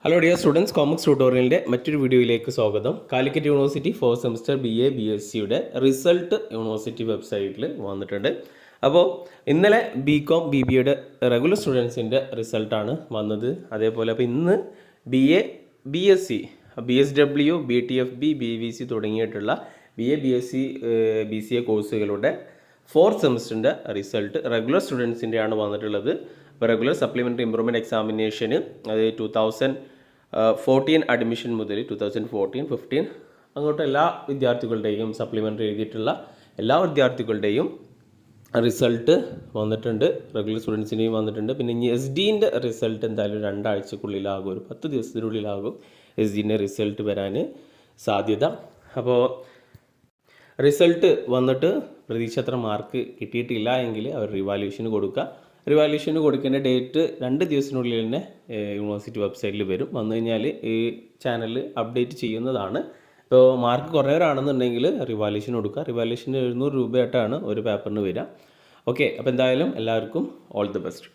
Hello dear students, കോമക്സ് ട്യൂട്ടോറിയലിൻ്റെ മറ്റൊരു വീഡിയോയിലേക്ക് സ്വാഗതം. Calicut university 4th semester BA B.Sc result university വെബ്സൈറ്റിൽ വന്നിട്ടുണ്ട്. അപ്പോൾ ഇന്നലെ B.Com BBA റെഗുലർ സ്റ്റുഡൻസിൻ്റെ റിസൾട്ടാണ് വന്നത്. അതേപോലെ അപ്പോൾ ഇന്ന് BA B.Sc BSW BTFB BVC തുടങ്ങിയിട്ടുള്ള BA B.Sc BCA കോഴ്സുകളുടെ 4th സെമസ്റ്ററിൻ്റെ റിസൾട്ട് റെഗുലർ സ്റ്റുഡൻസിൻ്റെയാണ് വന്നിട്ടുള്ളത്. ഇപ്പോൾ റെഗുലർ സപ്ലിമെൻ്ററി ഇംപ്രൂവ്മെൻറ്റ് എക്സാമിനേഷന് അത് 2014 അഡ്മിഷൻ മുതൽ 2014-15 അങ്ങോട്ട് എല്ലാ വിദ്യാർത്ഥികളുടെയും സപ്ലിമെൻ്ററി എഴുതിയിട്ടുള്ള എല്ലാ വിദ്യാർത്ഥികളുടെയും റിസൾട്ട് വന്നിട്ടുണ്ട്. റെഗുലർ സ്റ്റുഡൻസിൻ്റെയും വന്നിട്ടുണ്ട്. പിന്നെ ഇനി SD-ൻ്റെ റിസൾട്ട് എന്തായാലും 2 ആഴ്ചക്കുള്ളിലാകും, ഒരു 10 ദിവസത്തിനുള്ളിലാകും SD-ൻ്റെ റിസൾട്ട് വരാൻ സാധ്യത. അപ്പോൾ റിസൾട്ട് വന്നിട്ട് പ്രതീക്ഷത്ര മാർക്ക് കിട്ടിയിട്ടില്ല എങ്കിൽ അവർ റിവാലുവേഷന് കൊടുക്കുക. റിവാലുവേഷന് കൊടുക്കേണ്ട ഡേറ്റ് 2 ദിവസത്തിനുള്ളിൽ തന്നെ യൂണിവേഴ്സിറ്റി വെബ്സൈറ്റിൽ വരും. വന്നു കഴിഞ്ഞാൽ ഈ ചാനൽ അപ്ഡേറ്റ് ചെയ്യുന്നതാണ്. ഇപ്പോൾ മാർക്ക് കുറയവരാണെന്നുണ്ടെങ്കിൽ റിവാലുവേഷൻ കൊടുക്കുക. റിവാലുവേഷന് 700 രൂപയായിട്ടാണ് ഒരു പേപ്പറിന് വരിക. ഓക്കെ, അപ്പോൾ എന്തായാലും എല്ലാവർക്കും ഓൾ ദി ബെസ്റ്റ്.